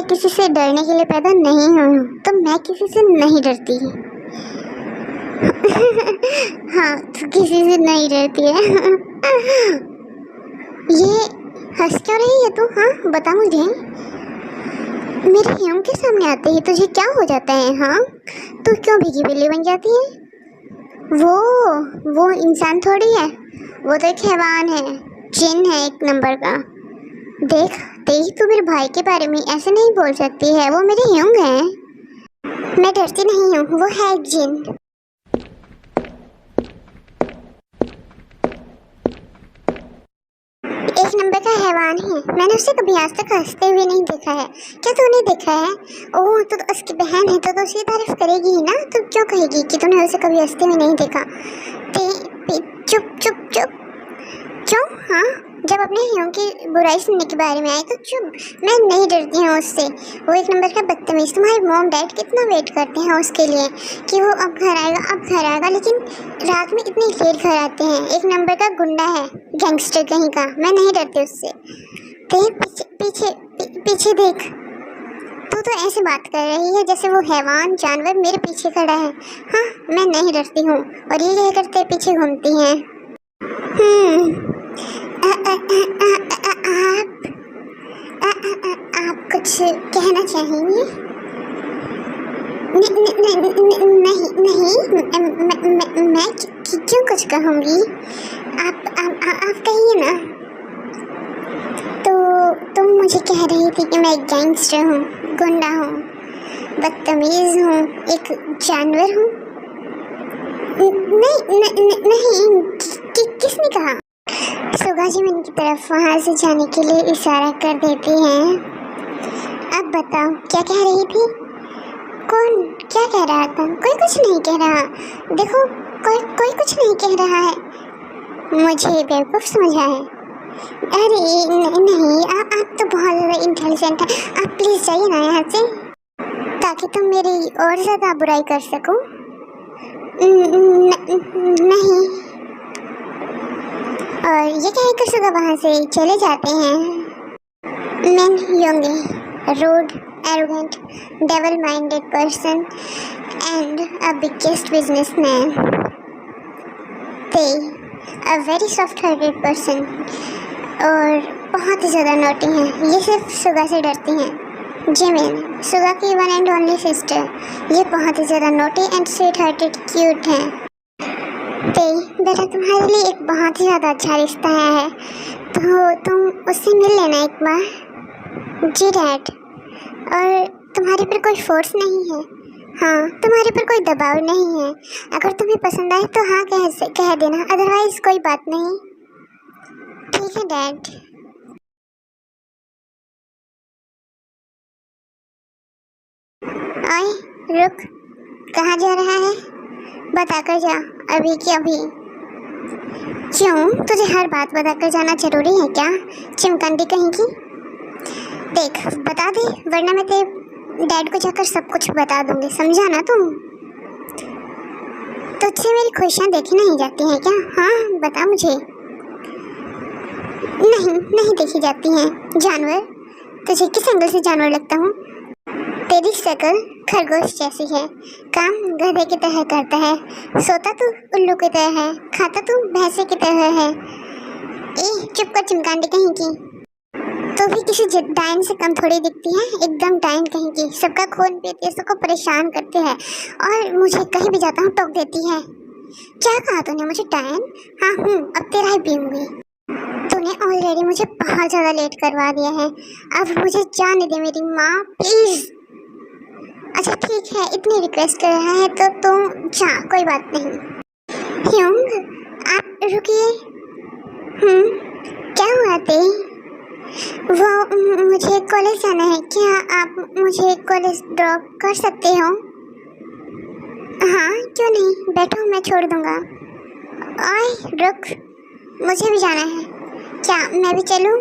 मैं किसी से डरने के लिए पैदा नहीं हूँ, तो मैं किसी से नहीं डरती। हाँ, तो किसी से नहीं डरती है। ये हंस क्यों रही है तू? हाँ बता मुझे, मेरे ह्यूम के सामने आते ही तुझे क्या हो जाता है? हाँ, तू क्यों भीगी बिल्ली बन जाती है? वो इंसान थोड़ी है, वो तो एक हैवान है, जिन है एक नंबर का। देख देख, तू मेरे भाई के बारे में ऐसे नहीं बोल सकती है, वो मेरे ह्यूंग है। मैं डरती नहीं हूँ, वो है एक जिन। एक नंबर का हैवान है, मैंने उसे कभी आज तक हंसते हुए नहीं देखा है। क्या तूने देखा है? ओह, तो उसकी बहन है तो उसकी तारीफ करेगी ही ना, तो क्यों कहेगी कि तूने उसे कभी हंसते हुए नहीं देखा? चुप चुप चुप क्यों? हाँ, जब अपने ह्यूम की बुराई सुनने के बारे में आए तो चुप। मैं नहीं डरती हूँ उससे, वो एक नंबर का बदतमीज। तुम्हारे मॉम डैड कितना वेट करते हैं उसके लिए कि वो अब घर आएगा, लेकिन रात में इतनी लेट घर आते हैं। एक नंबर का गुंडा है, गैंगस्टर कहीं का। मैं नहीं डरती उससे। देख पीछे देख, तू तो ऐसे बात कर रही है जैसे वो हैवान जानवर मेरे पीछे खड़ा है। हाँ, मैं नहीं डरती हूँ, और ये कह करते पीछे घूमती हैं। आप कुछ कहना चाहेंगे? नहीं, मैं क्यों कुछ कहूँगी? आप कहिए ना। तो तुम मुझे कह रही थी कि मैं एक गैंगस्टर हूँ, गुंडा हूँ, बदतमीज हूँ, एक जानवर हूँ। नहीं, किसने कहा? सुगा जी मन की तरफ वहाँ से जाने के लिए इशारा कर देती हैं। अब बताओ, क्या कह रही थी? कौन क्या कह रहा था? कोई कुछ नहीं कह रहा। देखो, कोई कुछ नहीं कह रहा है। मुझे बेवकूफ़ समझा है? अरे नहीं, आप तो बहुत ज़्यादा इंटेलिजेंट हैं। आप प्लीज़ जाइए ना यहाँ से, ताकि तुम मेरी और ज़्यादा बुराई कर सको। नहीं। और ये कहकर सुगा वहाँ से चले जाते हैं। मैन योंगे, rude, arrogant, devil-minded person and a biggest businessman. They a very soft-hearted person और बहुत ही ज़्यादा नोटी हैं। ये सिर्फ सुगा से डरती हैं। जिमिन, सुगा की वन एंड ओनली सिस्टर, ये बहुत ही ज़्यादा नोटी एंड स्वीट-हार्टेड क्यूट हैं। बेटा, तुम्हारे लिए एक बहुत ही ज़्यादा अच्छा रिश्ता है, तो तुम उससे मिल लेना एक बार। जी डैड। और तुम्हारे पर कोई फोर्स नहीं है। हाँ, तुम्हारे पर कोई दबाव नहीं है। अगर तुम्हें पसंद आए तो हाँ कह देना, अदरवाइज कोई बात नहीं। ठीक है डैड। ओए रुक, कहाँ जा रहा है? बताकर जा, अभी की अभी। क्यों, तुझे हर बात बताकर जाना जरूरी है क्या, चिमकंडी कहीं की? देख, बता दे, वरना मैं तेरे डैड को जाकर सब कुछ बता दूंगी, समझा ना तुम? तुझसे मेरी खुशियाँ देखी नहीं जाती हैं क्या? हाँ बता मुझे। नहीं देखी जाती हैं। जानवर? तुझे किस एंगल से जानवर लगता हूँ? तेरी शक्ल खरगोश जैसी है, काम गधे की तरह करता है, सोता तू उल्लू की तरह है, खाता तू भैंसे की तरह है। चुप कर चिमकांडी कहीं की। तो भी किसी डायन से कम थोड़ी दिखती है, एकदम डायन कहीं की। सबका खून पीती है, सबको परेशान करते हैं, और मुझे कहीं भी जाता हूँ टोक देती है। क्या कहा तूने मुझे डायन? हाँ अब तेरा ही पीऊँगी। तूने ऑलरेडी मुझे बहुत ज़्यादा लेट करवा दिया है, अब मुझे जाने दे मेरी माँ, प्लीज़। अच्छा ठीक है, इतनी रिक्वेस्ट कर रहा है तो तुम जा, कोई बात नहीं। ह्यूंग, आप रुकिए। क्या हुआ ते? वो मुझे कॉलेज जाना है, क्या आप मुझे कॉलेज ड्रॉप कर सकते हो? हाँ क्यों नहीं, बैठो मैं छोड़ दूँगा। ओए रुक, मुझे भी जाना है। क्या मैं भी चलूँ?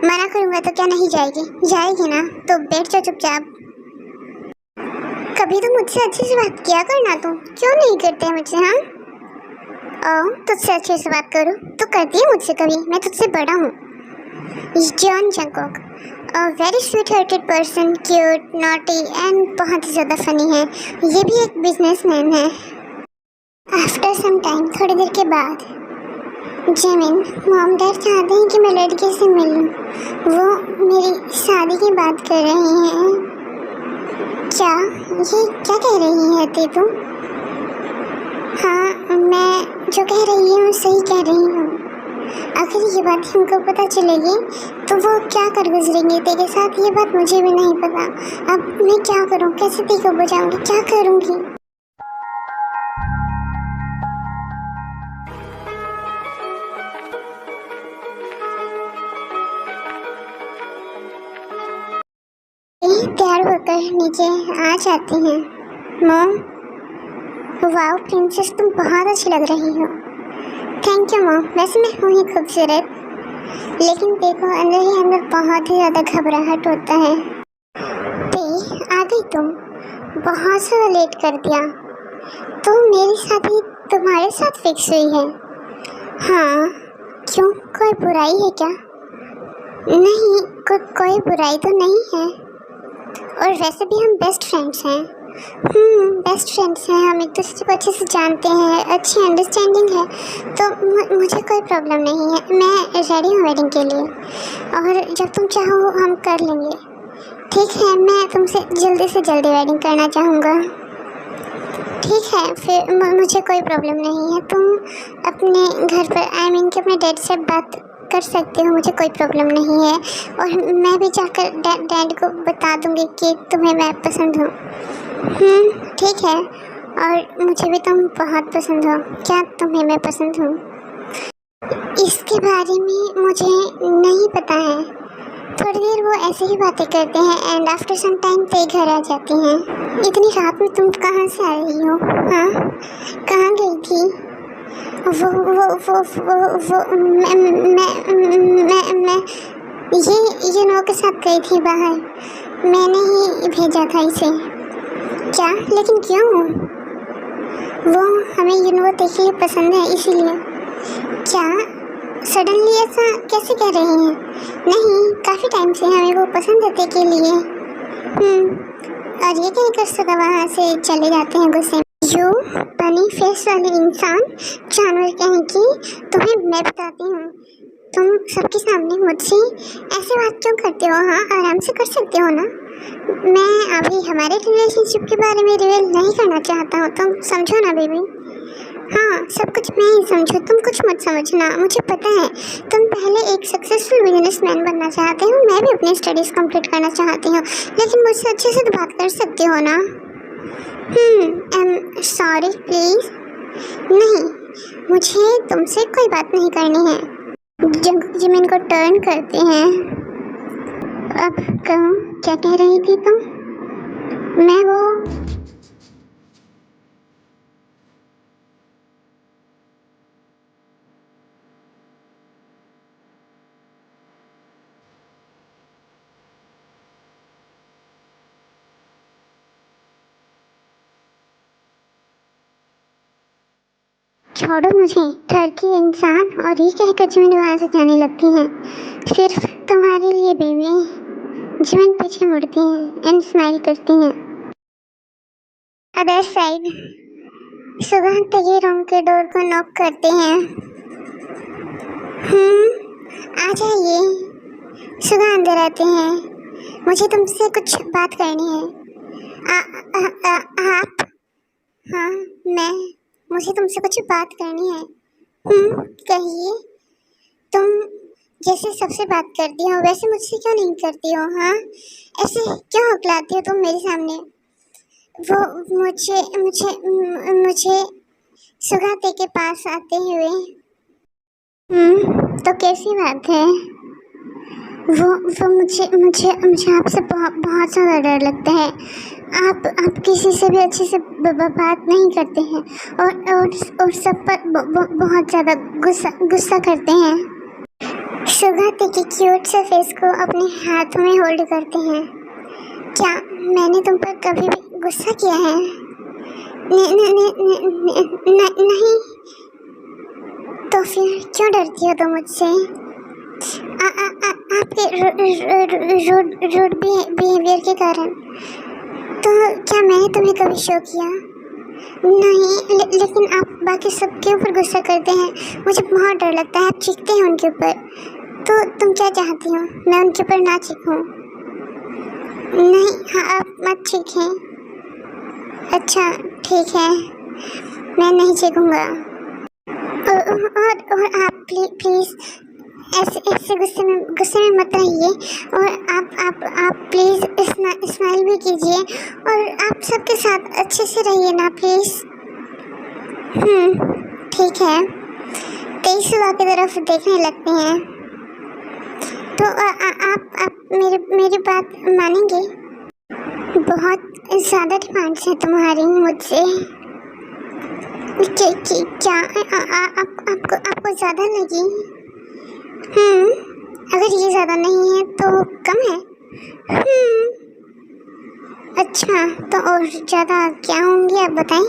मना करूँगा तो क्या नहीं जाएगी? जाएगी ना, तो बैठ जाओ चुपचाप। कभी तो मुझसे अच्छे से बात किया करना, तुम क्यों नहीं करते मुझसे? हाँ तुझसे अच्छे से बात करूँ तो करती है मुझसे कभी? मैं तुझसे बड़ा हूँ। John Jungkook, a very sweet hearted person, cute, naughty and बहुत ही ज़्यादा फनी है। ये भी एक बिजनेसमैन है। आफ्टर सम टाइम, थोड़ी देर के बाद, जिमिन, मॉम डैड चाहते हैं कि मैं लड़के से मिलूं। वो मेरी शादी की बात कर रहे हैं। क्या कह रही है ते तुम? हाँ, मैं जो कह रही हूँ सही कह रही हूँ। अगर ये बात उनको पता चलेगी तो वो क्या कर गुजरेंगे तेरे साथ, ये बात मुझे भी नहीं पता। अब मैं क्या करूँ, कैसे ते को बचाऊँगी, क्या करूँगी? तैयार होकर नीचे आ जाती हैं। मॉम, वाओ प्रिंसेस, तुम बहुत अच्छी लग रही हो। थैंक यू मॉम, वैसे मैं हूँ ही खूबसूरत, लेकिन देखो अंदर ही अंदर बहुत ही ज़्यादा घबराहट होता है। ते, आ गई तुम? बहुत ज़्यादा लेट कर दिया। तो मेरी शादी तुम्हारे साथ फिक्स हुई है? हाँ, क्यों, कोई बुराई है क्या? नहीं, कोई बुराई तो नहीं है, और वैसे भी हम बेस्ट फ्रेंड्स हैं। बेस्ट फ्रेंड्स हैं, हम एक दूसरे को अच्छे से जानते हैं, अच्छी अंडरस्टैंडिंग है, तो मुझे कोई प्रॉब्लम नहीं है। मैं रेडी हूँ वेडिंग के लिए, और जब तुम चाहो हम कर लेंगे। ठीक है, मैं तुमसे जल्दी से जल्दी वेडिंग करना चाहूँगा। ठीक है, फिर मुझे कोई प्रॉब्लम नहीं है। तुम अपने घर पर कि अपने डैड से बात कर सकते हो, मुझे कोई प्रॉब्लम नहीं है। और मैं भी जाकर डैड को बता दूंगी कि तुम्हें मैं पसंद हूँ। ठीक है, और मुझे भी तुम बहुत पसंद हो। क्या तुम्हें मैं पसंद हूँ? इसके बारे में मुझे नहीं पता है। थोड़ी देर वो ऐसे ही बातें करते हैं एंड आफ्टर सम टाइम ते घर आ जाती हैं। इतनी रात में तुम कहाँ से आ रही हो? हाँ, कहाँ गई थी? वो मैं ये नो के साथ गई थी बाहर। मैंने ही भेजा था इसे। क्या? लेकिन क्यों? वो हमें यूनो के लिए पसंद है, इसीलिए। क्या सडनली ऐसा कैसे कह रहे हैं? नहीं, काफ़ी टाइम से हमें वो पसंद है के लिए। और ये कहकर सगा वहाँ से चले जाते हैं गुस्से में। यू बनी फेस वाले इंसान, जानवर कहें कि तुम्हें मैं बताती हूँ, तुम सबके सामने मुझसे ऐसे बात क्यों करते हो? हाँ, आराम से कर सकते हो ना। मैं अभी हमारे रिलेशनशिप के बारे में रिवील नहीं करना चाहता हूँ, तुम समझो ना बेबी। हाँ, सब कुछ मैं ही समझूँ, तुम कुछ मत समझना। मुझे पता है तुम पहले एक सक्सेसफुल बिजनेसमैन बनना चाहते हो, मैं भी अपनी स्टडीज़ कंप्लीट करना चाहती हूँ, लेकिन मुझसे अच्छे से तो बात कर सकते हो ना। Sorry please. नहीं, मुझे तुमसे कोई बात नहीं करनी है। जंगकुक जिमिन को टर्न करते हैं। अब कहूँ, क्या कह रही थी तुम? मैं वो छोड़ो मुझे, ठरकी इंसान, और ये कहकर जिमिन वहाँ से जाने लगती हैं। सिर्फ तुम्हारे लिए बेबी। जिमिन पीछे मुड़ती हैं एंड स्माइल करती हैं। अदर साइड, सुबह तेरे रूम के डोर को नॉक करते हैं। आ जाइए। सुबह अंदर आते हैं। मुझे तुमसे कुछ बात करनी है। आप? हाँ, मुझे तुमसे कुछ बात करनी है। कहिए। तुम जैसे सबसे बात करती हो वैसे मुझसे क्यों नहीं करती हो? हाँ, ऐसे क्यों हकलाती हो तुम मेरे सामने? वो मुझे सुगाते के पास आते हुए। तो कैसी बात है? वो मुझे आपसे बहुत ज़्यादा डर लगता है। आप किसी से भी अच्छे से बात नहीं करते हैं, और सब पर बहुत ज़्यादा गुस्सा करते हैं। सुगाते के क्यूट से फेस को अपने हाथ में होल्ड करते हैं। क्या मैंने तुम पर कभी भी गुस्सा किया है? नहीं। तो फिर क्यों डरती हो तुम मुझसे? आपके रूड बिहेवियर के कारण। तो क्या मैंने तुम्हें कभी शो किया? नहीं, लेकिन आप बाकी सबके ऊपर गुस्सा करते हैं। मुझे बहुत डर लगता है, आप चीखते हैं उनके ऊपर। तो तुम क्या चाहती हो, मैं उनके ऊपर ना चीखूं? नहीं, हाँ, आप मत चीखें। अच्छा ठीक है, मैं नहीं चीखूंगा। और आप प्लीज़ ऐसे गुस्से में मत रहिए। और आप प्लीज़ स्माइल भी कीजिए, और आप सबके साथ अच्छे से रहिए ना प्लीज़। ठीक है, तेज सुबह की तरफ देखने लगते हैं। तो आप मेरी बात मानेंगे? बहुत ज़्यादा डिमांड्स हैं तुम्हारी मुझसे। क्या आपको ज़्यादा लगी? अगर ये ज़्यादा नहीं है तो कम है। अच्छा, तो और ज़्यादा क्या होंगे आप बताएं?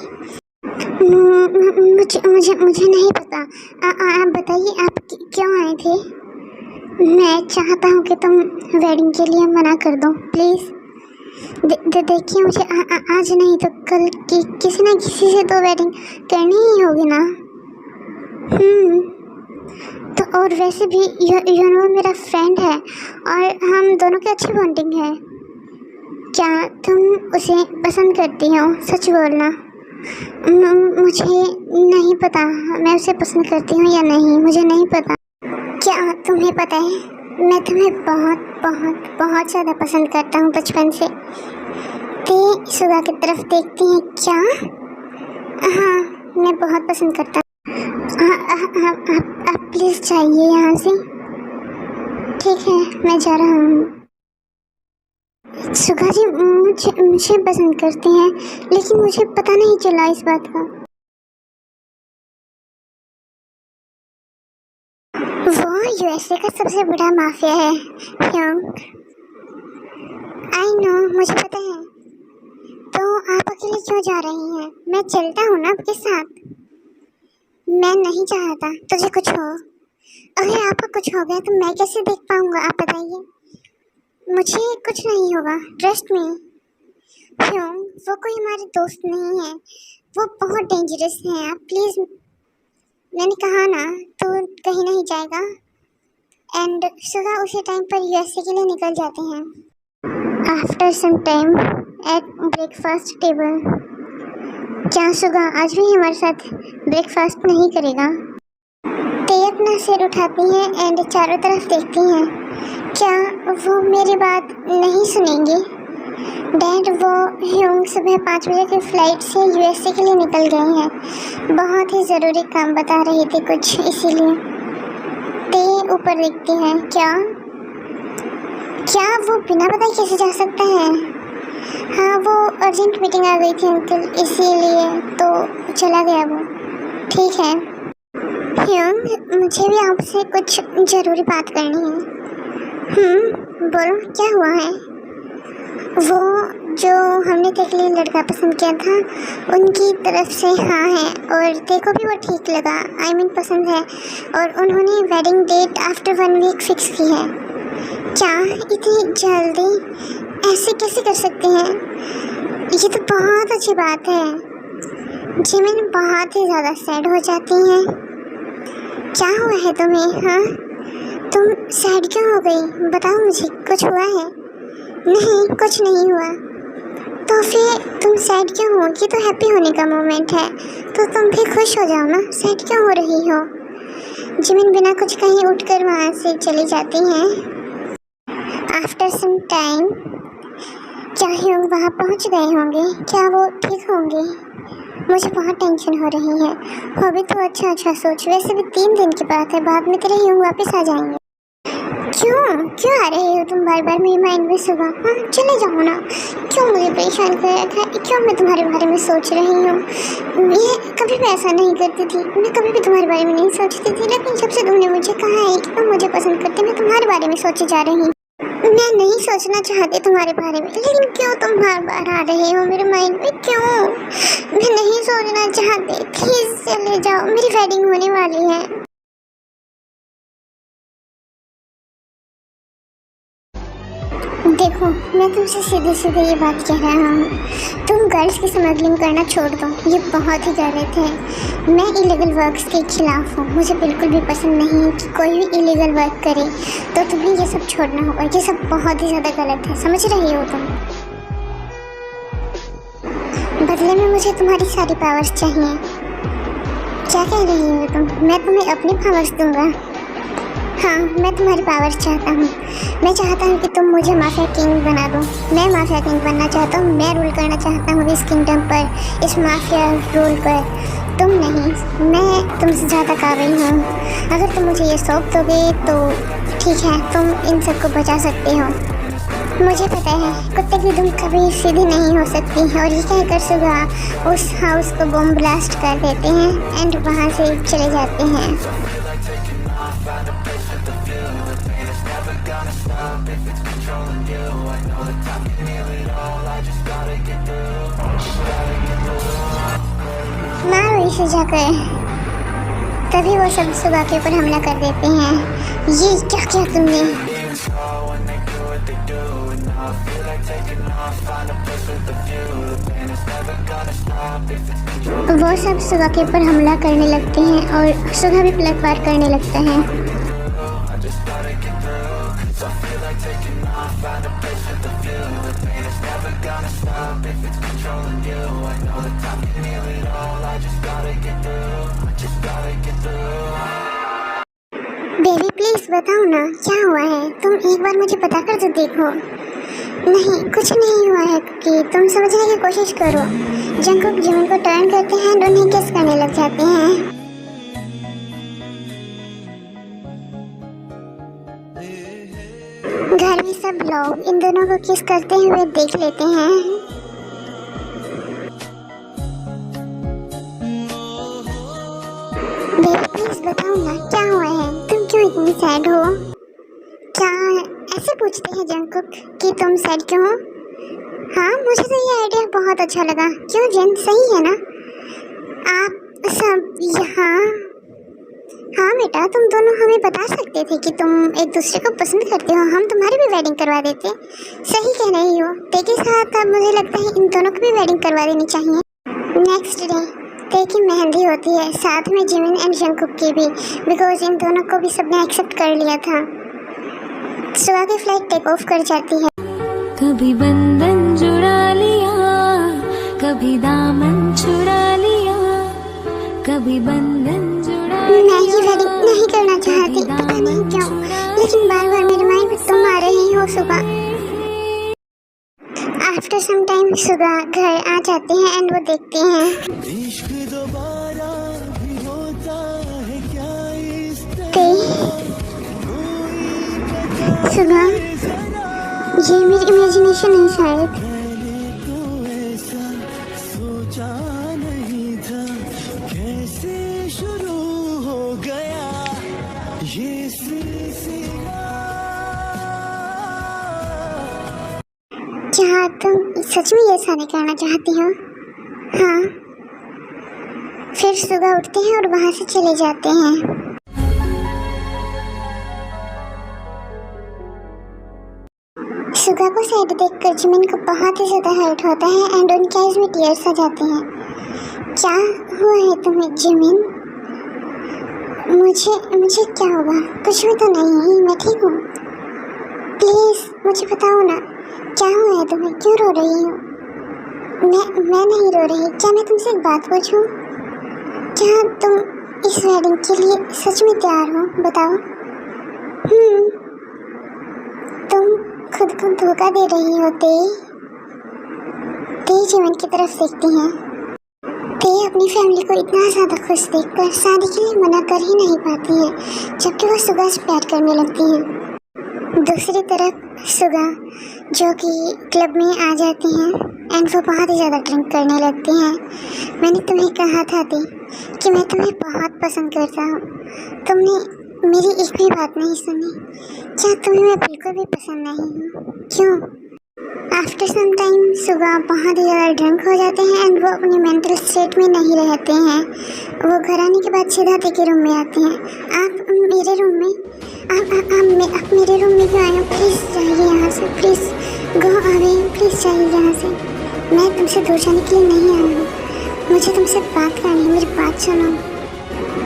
मुझे नहीं पता। आप बताइए, आप क्यों आए थे? मैं चाहता हूँ कि तुम वेडिंग के लिए मना कर दो प्लीज़। देखिए, मुझे आज नहीं तो कल किसी ना किसी से तो वेडिंग करनी ही होगी ना। तो और वैसे भी यू नो मेरा फ्रेंड है और हम दोनों की अच्छी बॉन्डिंग है। क्या तुम उसे पसंद करती हो? सच बोलना। मुझे नहीं पता मैं उसे पसंद करती हूँ या नहीं, मुझे नहीं पता। क्या तुम्हें पता है, मैं तुम्हें बहुत बहुत बहुत ज़्यादा पसंद करता हूँ बचपन से। ते सुबह की तरफ देखती हैं क्या? हाँ, मैं बहुत पसंद करता हूँ। आप प्लीज़ जाइए यहाँ से। ठीक है, मैं जा रहा हूँ। सुगा जी मुझे पसंद करते हैं, लेकिन मुझे पता नहीं चला इस बात का। वो यूएसए का सबसे बड़ा माफिया है ह्योंग। आई नो, मुझे पता है। तो आप अकेले क्यों जा रही हैं? मैं चलता हूँ ना आपके साथ। मैं नहीं चाहता तुझे कुछ हो। अगर आपको कुछ हो गया तो मैं कैसे देख पाऊंगा, आप बताइए। मुझे कुछ नहीं होगा, ट्रस्ट मी। क्यों? वो कोई हमारे दोस्त नहीं है, वो बहुत डेंजरस है। आप प्लीज़, मैंने कहा ना, तो कहीं नहीं जाएगा। एंड सुबह उसी टाइम पर यूएसए के लिए निकल जाते हैं। After some time at breakfast table. क्या सुबह आज भी हमारे साथ ब्रेकफास्ट नहीं करेगा? ते अपना सिर उठाती हैं एंड चारों तरफ देखती हैं। क्या वो मेरी बात नहीं सुनेंगे? डैड, वो ह्योंग सुबह 5 बजे की फ़्लाइट से यूएसए के लिए निकल गए हैं। बहुत ही ज़रूरी काम बता रहे थे कुछ, इसीलिए। ते ऊपर देखती हैं। क्या वो बिना बताए कैसे जा सकता है? हाँ, वो अर्जेंट मीटिंग आ गई थी अंकल, इसीलिए तो चला गया वो। ठीक है ह्योंग, मुझे भी आपसे कुछ ज़रूरी बात करनी है। बोलो, क्या हुआ है? वो जो हमने तेरे के लिए लड़का पसंद किया था, उनकी तरफ से हाँ है, और तेरे को भी वो ठीक लगा, आई मीन पसंद है, और उन्होंने wedding date after 1 week fix की है। क्या इतनी जल्दी? ऐसे कैसे कर सकते हैं? ये तो बहुत अच्छी बात है। जिमिन बहुत ही ज़्यादा सैड हो जाती हैं। क्या हुआ है तुम्हें? हाँ, तुम सैड क्यों हो गई? बताओ मुझे, कुछ हुआ है? नहीं, कुछ नहीं हुआ। तो फिर तुम सैड क्यों हो? ये तो हैप्पी होने का मोमेंट है, तो तुम भी खुश हो जाओ ना, सैड क्यों हो रही हो? जिमिन बिना कुछ कहीं उठकर वहाँ से चली जाती हैं। आफ्टर सम टाइम, क्या ह्योंग वहाँ पहुँच गए होंगे? क्या वो ठीक होंगे? मुझे बहुत टेंशन हो रही है। हो भी तो अच्छा सोच। वैसे भी 3 दिन की बात है, बाद में तेरे ह्योंग वापस आ जाएंगे। क्यों आ रहे हो तुम बार बार मेरे माइंड में सुबह? हाँ, चले जाओ ना। क्यों मुझे परेशान कर रखा है? क्यों मैं तुम्हारे बारे में सोच रही हूँ? मैं कभी भी ऐसा नहीं करती थी, मैं कभी भी तुम्हारे बारे में नहीं सोचती थी, लेकिन जब से तुमने मुझे कहा है कि तुम मुझे पसंद करते, मैं तुम्हारे बारे में सोचे जा रही हूँ। मैं नहीं सोचना चाहती तुम्हारे बारे में, लेकिन क्यों तुम बार बार आ रहे हो मेरे माइंड में? क्यों? मैं नहीं सोचना चाहती, प्लीज़ चले जाओ, मेरी वेडिंग होने वाली है। देखो, मैं तुमसे सीधे सीधे ये बात कह रहा हूँ, तुम गर्ल्स की स्मगलिंग करना छोड़ दो। ये बहुत ही गलत है। मैं इलीगल वर्क्स के खिलाफ हूँ। मुझे बिल्कुल भी पसंद नहीं है कि कोई भी इलीगल वर्क करे, तो तुम्हें ये सब छोड़ना होगा। ये सब बहुत ही ज़्यादा गलत है, समझ रही हो तुम? बदले में मुझे तुम्हारी सारी पावर्स चाहिए। क्या कह रही हो तुम? मैं तुम्हें अपनी पावर्स दूंगा। हाँ, मैं तुम्हारी पावर्स चाहता हूँ। मैं चाहता हूँ कि तुम मुझे माफिया किंग बना दो। मैं माफिया किंग बनना चाहता हूँ। मैं रूल करना चाहता हूँ इस किंगडम पर, इस माफिया रूल पर। तुम नहीं, मैं तुमसे ज़्यादा काबिल हूँ। अगर तुम मुझे ये सौंप दोगे तो ठीक है, तुम इन सबको बचा सकते हो। मुझे पता है कुत्ते की दुम कभी सीधी नहीं हो सकती। और ये कहकर सुबह उस हाउस को बम ब्लास्ट कर देते हैं एंड वहाँ से चले जाते हैं। मारो इसे जाकर। तभी वो सब सुबह के ऊपर हमला कर देते हैं। ये क्या किया तुमने? वो सब सुबह के ऊपर हमला करने लगते हैं और सुबह भी पलटवार करने लगता है। बेबी प्लीज बताओ ना, क्या हुआ है? तुम एक बार मुझे बता कर तो देखो। नहीं, कुछ नहीं हुआ है कि तुम समझने की कोशिश करो। जंगकुक जिमिन को टर्न करते हैं और उन्हें किस करने लग जाते हैं। घर में सब लोग इन दोनों को किस करते हुए देख लेते हैं। बेबी प्लीज बताओ ना, क्या हुआ है? तुम क्यों इतनी सैड हो? क्या ऐसे पूछते हैं जंगकुक कि तुम सैड क्यों हो? हाँ, मुझे तो ये आइडिया बहुत अच्छा लगा। क्यों जिन, सही है ना? आप सब यहाँ? हाँ बेटा, तुम दोनों हमें बता सकते थे कि तुम एक दूसरे को पसंद करते हो। हम तुम्हारी भी वेडिंग करवा देते। सही कह रही हो। ते के साथ अब मुझे लगता है इन दोनों की भी वेडिंग करवा देनी चाहिए। नेक्स्ट डे ते की मेहंदी होती है, साथ में जिमिन एंड जंगकुक की भी, बिकॉज इन दोनों को भी सबने एक्सेप्ट कर लिया था। सुबह की फ्लाइट टेक ऑफ कर जाती है। कभी बंधन जुड़ा लिया, कभी दामन चुरा लिया, कभी बंधन जुड़ा लिया। मैं ये वेडिंग नहीं करना चाहती, पता नहीं क्यों, लेकिन बार बार मेरे माइंड में तुम आ रही हो। सुबह आफ्टर सम टाइम सुबह घर आ जाते हैं एंड वो देखते हैं सुबह। ये मेरी इमेजिनेशन है शायद। क्या तुम सच में ये शादी करना चाहती हो? हाँ। फिर सुबह उठते हैं और वहाँ से चले जाते हैं। सुगा को साइड देखकर जिमिन को बहुत ही ज़्यादा हर्ट होता है एंड उनके आइज में टीयर्स आ जाते हैं। क्या हुआ है तुम्हें जिमिन? मुझे क्या होगा? कुछ भी तो नहीं, मैं ठीक हूँ। प्लीज़ मुझे बताओ ना, क्या हुआ है तुम्हें? क्यों रो रही हो? मैं नहीं रो रही। क्या मैं तुमसे एक बात पूछूं? क्या तुम इस वेडिंग के लिए सच में तैयार हो? बताओ। तुम खुद को धोखा दे रही हो। ते जिमिन की तरफ देखती हैं। ते अपनी फैमिली को इतना ज़्यादा खुश देखकर शादी के लिए मना कर ही नहीं पाती है, जबकि वो सुगा से प्यार करने लगती हैं। दूसरी तरफ सुगा जो कि क्लब में आ जाती हैं एंड वो बहुत ही ज़्यादा ड्रिंक करने लगती हैं। मैंने तुम्हें कहा था ते कि मैं तुम्हें बहुत पसंद करता हूँ। तुमने मेरी एक भी बात नहीं सुनी। क्या तुम्हें मैं बिल्कुल भी पसंद नहीं हूँ? क्यों? आफ्टर सम टाइम सुगा बहुत ही ज़्यादा ड्रंक हो जाते हैं एंड वो अपने मेंटल स्टेट में नहीं रहते हैं। वो घर आने के बाद सीधा ते के रूम में आते हैं। आप मेरे रूम में आप मेरे रूम में क्यों आए हो? प्लीज़ जाइए यहाँ से, प्लीज़ गो अवे, प्लीज़ जाइए यहाँ से। मैं तुमसे दूर जाने के लिए नहीं आया हूँ, मुझे तुमसे बात करनी है, मेरी बात सुनो।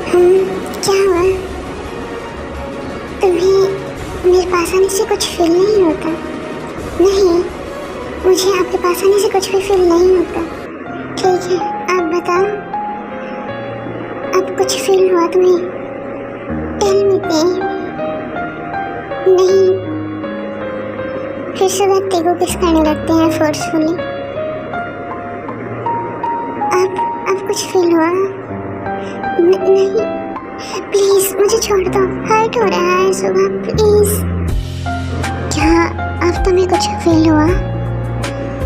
क्या हुआ? तुम्हें मेरे पास आने से कुछ फील नहीं होता? नहीं, मुझे आपके पास आने से कुछ भी फील नहीं होता। ठीक है, आप बताओ, अब कुछ फील हुआ तुम्हें? Tell me please. नहीं, फिर से वो तेरे को किस करने लगते हैं फोर्सफुली। अब कुछ फील हुआ? नहीं, प्लीज मुझे छोड़ दो, हर्ट हो रहा है सुबह, प्लीज। क्या अब तुम्हें कुछ फील हुआ?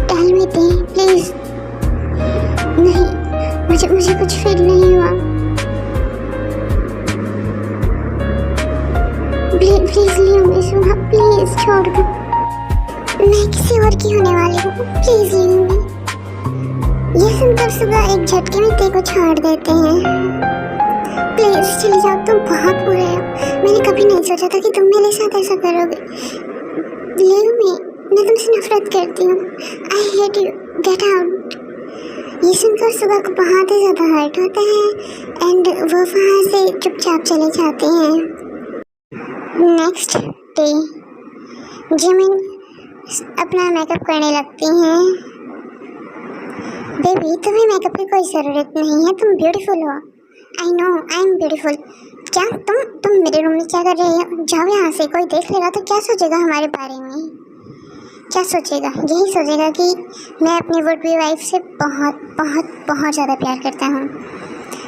Tell me please. नहीं, मुझे कुछ फील नहीं हुआ। प्लीज लियो मैं सुबह, प्लीज छोड़ दो, मैं किसी और की होने वाली हूँ, प्लीज लियो मैं। ये सुनकर सुबह एक झटके में तेरे को छोड़ देते हैं। प्लीज चले जाओ, तुम बहुत बुरे हो। मैंने कभी नहीं सोचा था कि तुम मेरे साथ ऐसा करोगे। लियो मैं तुमसे नफरत करती हूँ। I hate you, get out. ये सुनकर सुबह को बहुत ही ज़्यादा हर्ट होता है एंड वो वहाँ से चुपचाप चले जाते हैं। नेक्स्ट डे जिमिन अपना मेकअप करने लगती हैं। बेबी तुम्हें मेकअप की कोई ज़रूरत नहीं है, तुम ब्यूटीफुल हो। I know I am beautiful. क्या तुम मेरे रूम में क्या कर रही हो? जाओ यहाँ से, कोई देख लेगा तो क्या सोचेगा हमारे बारे में? क्या सोचेगा? यही सोचेगा कि मैं अपनी वुड बी वाइफ से बहुत बहुत बहुत ज़्यादा प्यार करता हूँ।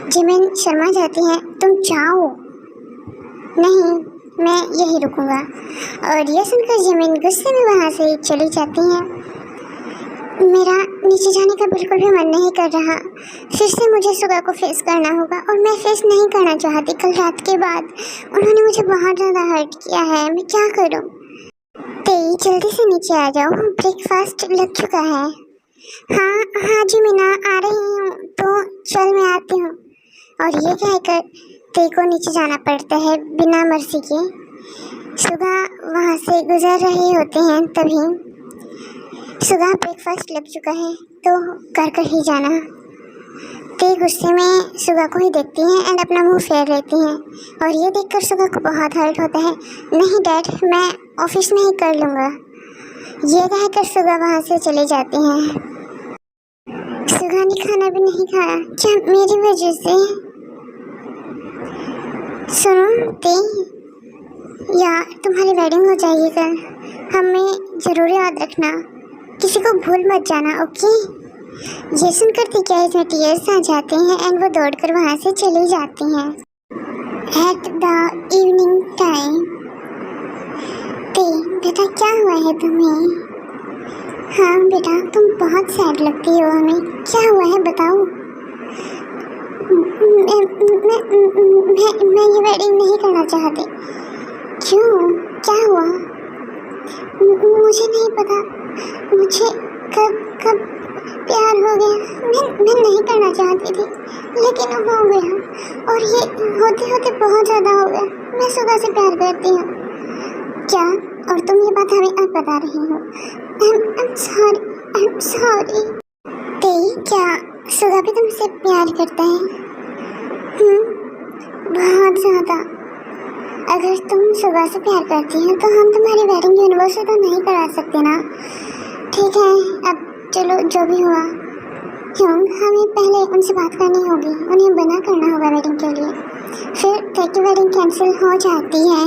जिमिन शर्मा जाती हैं। तुम जाओ। नहीं, मैं यही रुकूंगा। और ये सुनकर जिमिन गुस्से में वहाँ से चली जाती हैं। मेरा नीचे जाने का बिल्कुल भी मन नहीं कर रहा। फिर से मुझे सुगा को फेस करना होगा और मैं फेस नहीं करना चाहती। कल रात के बाद उन्होंने मुझे बहुत ज़्यादा हर्ट किया है, मैं क्या करूं? तेई जल्दी से नीचे आ जाओ, ब्रेकफास्ट लग चुका है। हाँ जी मीना, आ रही हूँ, तो चल मैं आती हूँ। और ये कहकर तेई को नीचे जाना पड़ता है बिना मर्जी के। सुगा वहाँ से गुजर रहे होते हैं तभी सुगा ब्रेकफास्ट लग चुका है तो कर ही जाना। ते गुस्से में सुगा को ही देखती हैं एंड अपना मुंह फेर लेती हैं। और ये देखकर सुगा को बहुत हर्ट होता है। नहीं डैड, मैं ऑफिस में ही कर लूँगा। ये कहकर सुगा वहाँ से चले जाते हैं। सुगा ने खाना भी नहीं खाया। क्या मेरी वजह से? सुनो ते, यार तुम्हारी वेडिंग हो जाएगी कल, हमें ज़रूर याद रखना, किसी को भूल मत जाना, ओके? ये सुनकर तेई आईज में टीयर्स आ जाते हैं एंड वो दौड़कर वहाँ से चली जाती हैं। एट द इवनिंग टाइम, तेई बेटा क्या हुआ है तुम्हें? हाँ बेटा, तुम बहुत सैड लगती हो हमें, क्या हुआ है बताओ? मैं ये वेडिंग नहीं करना चाहती। क्यों, क्या हुआ? मुझे नहीं पता, मुझे कब प्यार हो गया। मैं नहीं करना चाहती थी लेकिन हो गया, और ये होते होते बहुत ज़्यादा हो गया। मैं सुगा से प्यार करती हूँ। क्या? और तुम ये बात हमें अब बता रही हो? I'm sorry। तेई, क्या सुगा भी तुमसे प्यार करता है? बहुत ज़्यादा। अगर तुम सुगा से प्यार करती हो तो हम तुम्हारी वेडिंग यूनिवर्सिटी तो नहीं करा सकते ना। ठीक है, अब चलो जो भी हुआ। क्यों, हमें पहले उनसे बात करनी होगी, उन्हें मना करना होगा वेडिंग के लिए, फिर तेई की वेडिंग कैंसिल हो जाती है।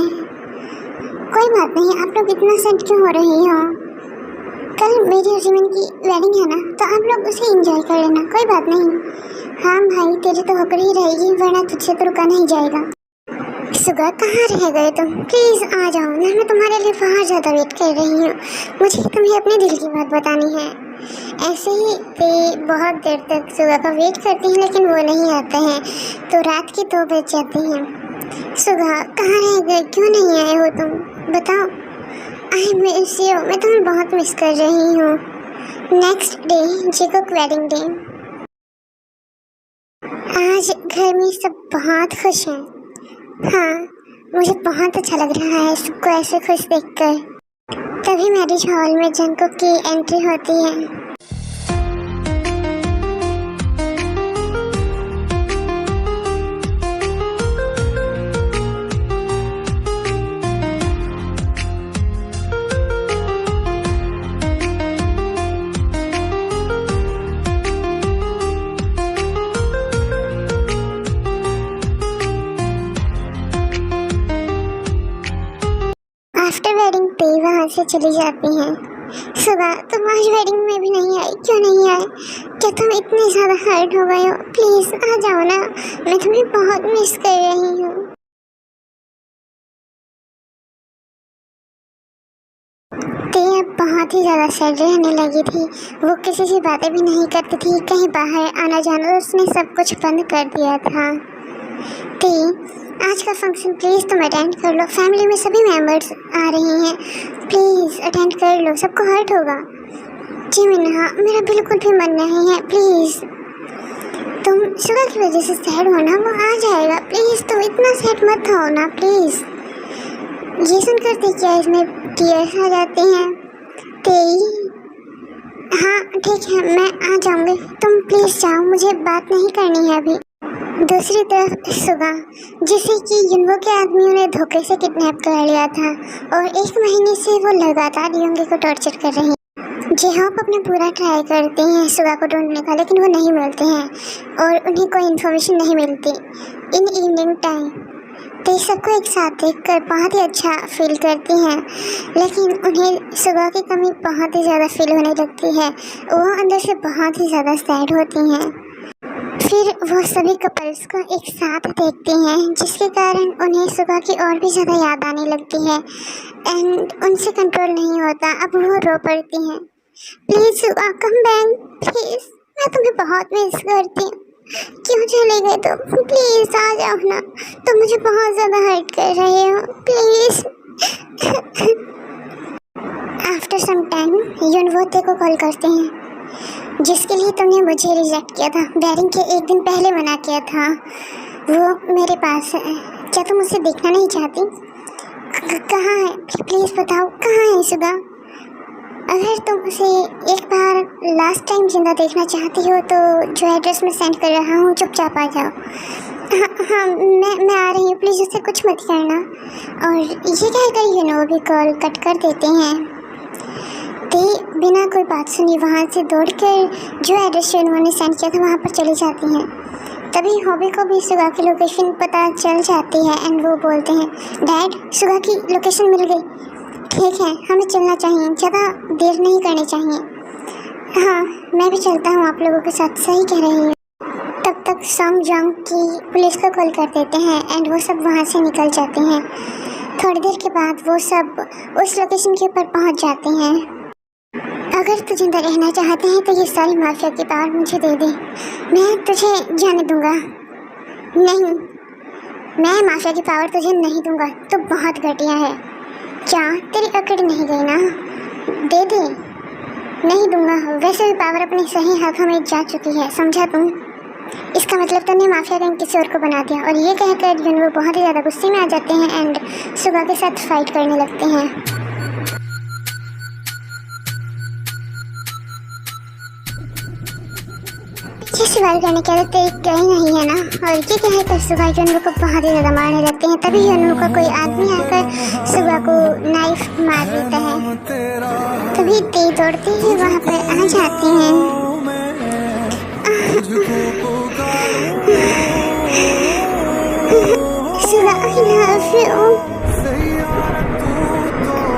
कोई बात नहीं, आप लोग इतना सैड क्यों हो रही हो? कल मेरी और जिमिन की वेडिंग है ना, तो आप लोग उसे एंजॉय कर लेना, कोई बात नहीं। हाँ भाई, तेरी तो होकर ही रहेगी, वरना तुझसे तो रुका नहीं जाएगा। सुगा, कहाँ रह गए तुम? प्लीज़ आ जाओ ना, मैं तुम्हारे लिए बहुत ज़्यादा वेट कर रही हूँ। मुझे तुम्हें अपने दिल की बात बतानी है। ऐसे ही तेई बहुत देर तक सुगा का वेट करती हैं लेकिन वो नहीं आते हैं, तो रात के 2 बज जाते हैं। सुगा, कहाँ रह गए, क्यों नहीं आए हो तुम? बताओ। आई मिस यू, मैं तुम्हें बहुत मिस कर रही हूँ। नेक्स्ट डे, जिकोक वेडिंग डे। आज घर में सब बहुत खुश हैं। हाँ, मुझे बहुत अच्छा लग रहा है सबको ऐसे खुश देखकर। तभी मैरिज हॉल में जंगकुक की एंट्री होती है। आफ्टर वेडिंग पे वहाँ से चली जाती हैं। सुबह तुम आज वेडिंग में भी नहीं आई, क्यों नहीं आए? क्या तुम इतने ज़्यादा हर्ट हो गए हो? प्लीज़ आ जाओ ना, मैं तुम्हें बहुत मिस कर रही हूँ। ते अब बहुत ही ज़्यादा सैड रहने लगी थी। वो किसी से बातें भी नहीं करती थी, कहीं बाहर आना जाना उसने सब कुछ बंद कर दिया था। ते, आज का फंक्शन प्लीज़ तुम अटेंड कर लो, फैमिली में सभी मेंबर्स आ रहे हैं, प्लीज़ अटेंड कर लो, सबको हर्ट होगा। जी मिन्हा, मेरा बिल्कुल भी मन नहीं है, प्लीज़। तुम सुबह की वजह से सैड हो ना, वो आ जाएगा, प्लीज़ तुम इतना सैड मत हो ना, प्लीज़। ये सुनकर ते क्या इसमें टीयर्स आ जाते हैं। ते, हाँ ठीक है, मैं आ जाऊँगी, तुम प्लीज़ जाओ, मुझे बात नहीं करनी है अभी। दूसरी तरफ सुबह, जिसे कि युनवो के आदमियों ने धोखे से किडनैप कर लिया था और 1 महीने से वो लगातार योंगी को टॉर्चर कर रहे हैं। जेहोप अपना पूरा ट्राई करते हैं सुबह को ढूंढने का, लेकिन वो नहीं मिलते हैं और उन्हें कोई इन्फॉर्मेशन नहीं मिलती। इन इवनिंग टाइम ते सबको एक साथ देखकर बहुत ही अच्छा फील करती हैं, लेकिन उन्हें सुबह की कमी बहुत ही ज़्यादा फील होने लगती है। वो अंदर से बहुत ही ज़्यादा सैड होती हैं। फिर वो सभी कपल्स को एक साथ देखते हैं, जिसके कारण उन्हें सुबह की और भी ज़्यादा याद आने लगती है एंड उनसे कंट्रोल नहीं होता। अब वो रो पड़ती हैं। प्लीज़ सुबह कम बैक, प्लीज़, मैं तुम्हें बहुत मिस करती हूँ। क्यों चले गए तुम? प्लीज़ आ जाओ ना, तुम मुझे बहुत ज़्यादा हर्ट कर रहे हो, प्लीज़। आफ्टर सम टाइम युनवो ते को कॉल करते हैं, जिसके लिए तुमने मुझे रिजेक्ट किया था, वेडिंग के 1 दिन पहले मना किया था। वो मेरे पास है, क्या तुम उसे देखना नहीं चाहती? कहाँ है? प्लीज़ बताओ, कहाँ है सुबह? अगर तुम उसे एक बार लास्ट टाइम जिंदा देखना चाहती हो तो जो एड्रेस मैं सेंड कर रहा हूँ चुपचाप आ जाओ। हाँ, मैं आ रही हूँ, प्लीज़ उससे कुछ मत करना। और ये कहकर युनवो भी कॉल कट कर देते हैं। ते बिना कोई बात सुनी वहाँ से दौड़कर जो एड्रेस उन्होंने सेंड किया था वहाँ पर चली जाती हैं। तभी हॉबी को भी सुगा की लोकेशन पता चल जाती है एंड वो बोलते हैं, डैड सुगा की लोकेशन मिल गई, ठीक है हमें चलना चाहिए, ज़्यादा देर नहीं करनी चाहिए। हाँ मैं भी चलता हूँ आप लोगों के साथ, सही कह रही हूँ। तब तक सॉन्ग जंग की पुलिस को कॉल कर देते हैं एंड वो सब वहाँ से निकल जाते हैं। थोड़ी देर के बाद वो सब उस लोकेशन के ऊपर पहुँच जाते हैं। अगर तू जिंदा रहना चाहते हैं तो ये सारी माफिया की पावर मुझे दे दे, मैं तुझे जाने दूंगा। नहीं, मैं माफिया की पावर तुझे नहीं दूंगा, तू बहुत घटिया है। क्या तेरी अकड़ नहीं गई ना? दे दे। नहीं दूंगा, वैसे भी पावर अपने सही हाथों में जा चुकी है, समझा तुम? इसका मतलब तुमने माफिया गैंग किसी और को बना दिया। और ये कहकर युनवो बहुत ही ज़्यादा गुस्से में आ जाते हैं एंड सुगा के साथ फाइट करने लगते हैं। ये सवाल करने के लिए कहीं नहीं है ना। और ये कहकर सुगा युनवो को बहुत ही ज़्यादा मारने लगते हैं। तभी युनवो का कोई आदमी आकर सुगा को नाइफ मार देता है। तभी ते दौड़ते ही वहाँ पर आ जाते हैं। सुगा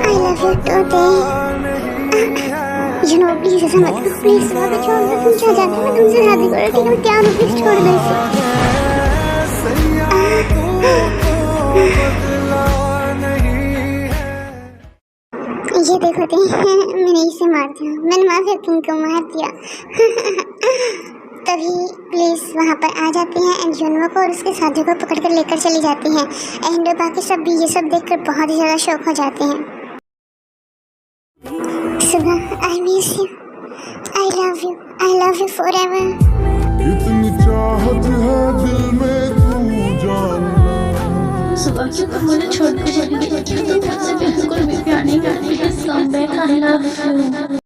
I love you too ते। युनवो प्लीज ऐसा मत करो, प्लीज सुगा को छोड़ दो, तुम क्या जानते हो मैं तुमसे शादी कर रही हूँ, क्या प्लीज छोड़ दो इसे। ये देखो ते मैंने इसे मार दिया, मैंने माफिया किंग को मार दिया। तभी पुलिस वहाँ पर आ जाती है एंड युनवो को और उसके साथियों को पकड़कर लेकर चली जाती हैं एंड बाकी सब भी ये सब देखकर बहुत ही ज़्यादा शॉक हो जाते हैं। सुबह I miss you, I love you forever. इतनी चाहत है दिल में तू जानना। सुबह की तुम मुझे छोड़ के चली गई, तो मुझसे बिल्कुल भी प्यार नहीं करती। Come back, I love you.